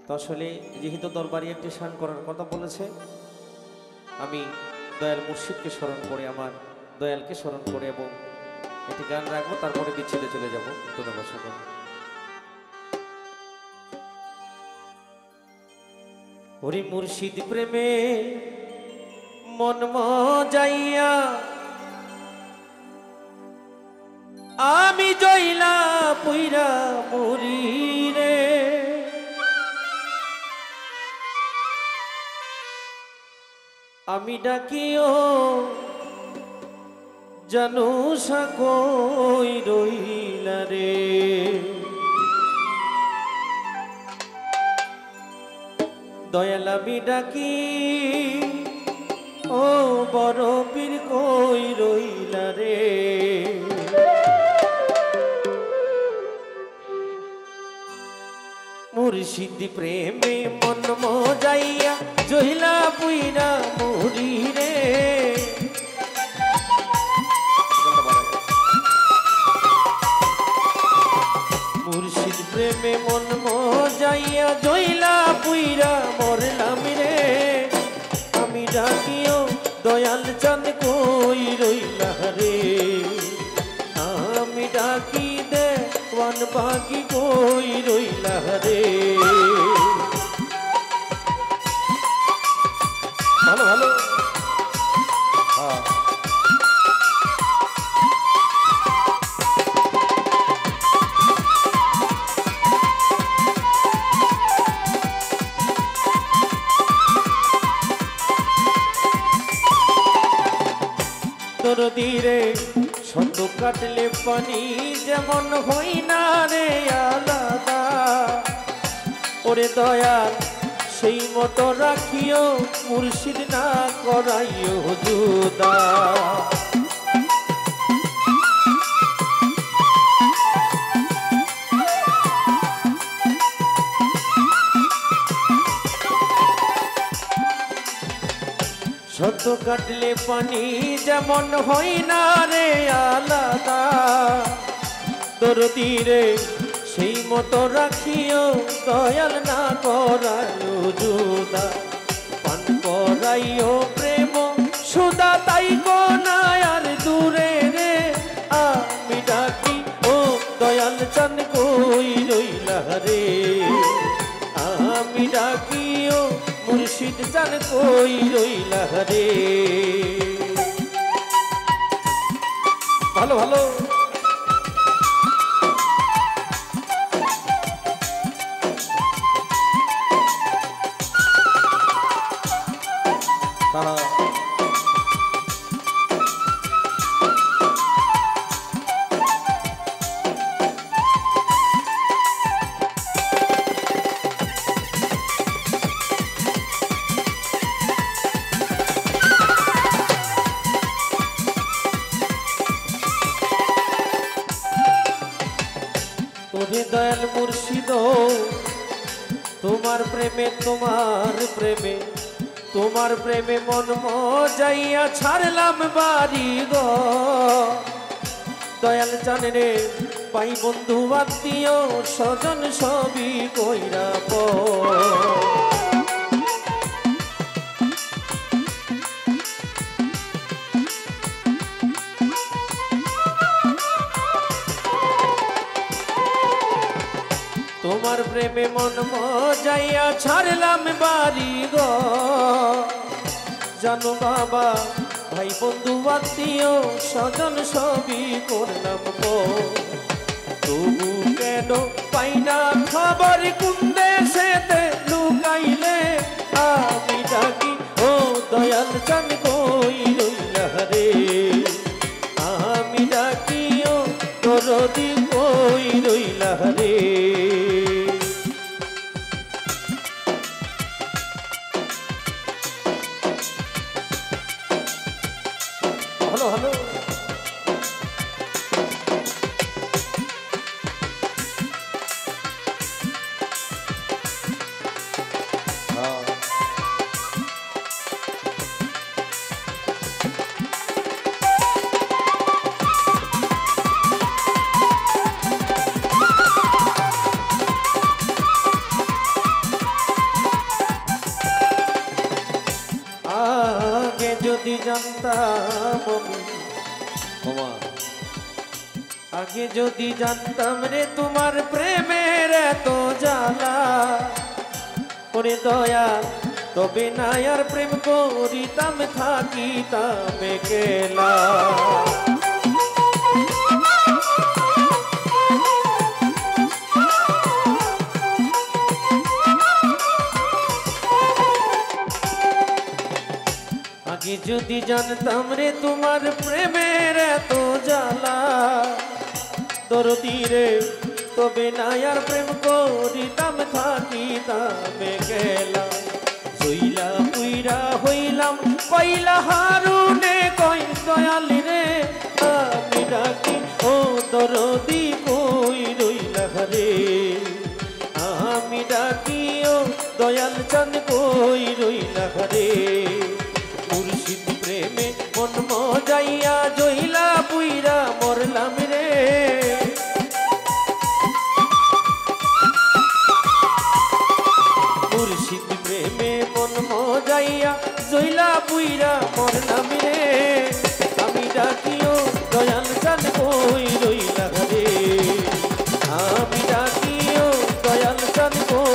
তো আসলে যেহেতু দরবারি একটি শান করার কথা বলেছে, আমি দয়াল মুর্শিদকে স্মরণ করে, আমার দয়ালকে স্মরণ করে এবং একটি গান রাখবো, তারপরে বিচ্ছেদে চলে যাবো। ধন্যবাদ সকল। হরি মুর্শিদ প্রেমে মন মজাইয়া আমি জইলা পুইরা মরি রে, আমি ডাকিও জানু সাকই রইলা রে। দয়াল আমি ডাকি ও বড় পীর কই রইলা রে। মুর্শিদ প্রেমে মন মজাইয়া জইলা পুইরা মরি রে, মুর্শিদ প্রেমে মন মজাইয়া জইলা পুইরা মরলাম রে, আমি ডাকিও দয়াল চাঁদ কই রইলা রে, আমি ডাকি দেওয়ান বাকি কই রইলা রে। ভালো ভালো হ্যাঁ। তোর ধীরে শত কাটলে পানি যেমন হই না রে আলাদা, ওরে দয়াল সেই মতো রাখিও মুর্শিদ না করাইও জুদা। শত কাটলে পানি যেমন হই না রে আলাদা, তোর তীরে সেই মতো রাখিও দয়াল না করাইও জুদা। পান করাইও প্রেম সুদা তাই কোনায়ার দূরে রে, আমি ডাকি ও দয়াল চান কই রইলা রে, আমি ডাকি ও মুর্শিদ চান কই রইলা রে। ভালো ভালো তারা তোরে দয়াল মুর্শিদ তোমার প্রেমে তোমার প্রেমে তোমার প্রেমে মন মজাইয়া ছাড়লাম বাড়ি গো, দয়াল জানে রে পাই বন্ধু আত্মীয় স্বজন সবই কইরা পো। তোমার প্রেমে মন মজাইয়া ছাড়লাম বাড়ি গো, জানো বাবা ভাই বন্ধু আত্মীয় স্বজন সবই করলাম গো, তবু কেন পাই না খবর কোন দেশেতে লুকাইলে, আমি ডাকি ও দয়াল চান কই রইলা রে, আমি ডাকি ও দরদি কই রইলা রে। ভালো ভালো জানতাম আমি ওমা আগে যদি জানতাম রে তোমার প্রেমের এত জ্বালা ওরে দয়া তবে না আর প্রেম করিতাম থাকিতাম একলা আগে যদি জানতাম রে তোমার প্রেমের এত জ্বালা দরদি রে তবে না আর প্রেম করিতাম থাকিতাম একলা জইলা পুইরা হইলাম কইলা হারুনে কই দয়াল রে আমি ডাকি ও দরদি কই রইলা রে আমি ডাকি ও দয়াল চান কই রইলা রে মুর্শিদ প্রেমে মন মজাইয়া জইলা পুইরা মরলাম রে মুর্শিদ প্রেমে মন মজাইয়া জইলা পুইরা মরলাম রে আমি ডাকিও দয়াল চান কই রইলা রে আমি ডাকিও দয়াল চান কই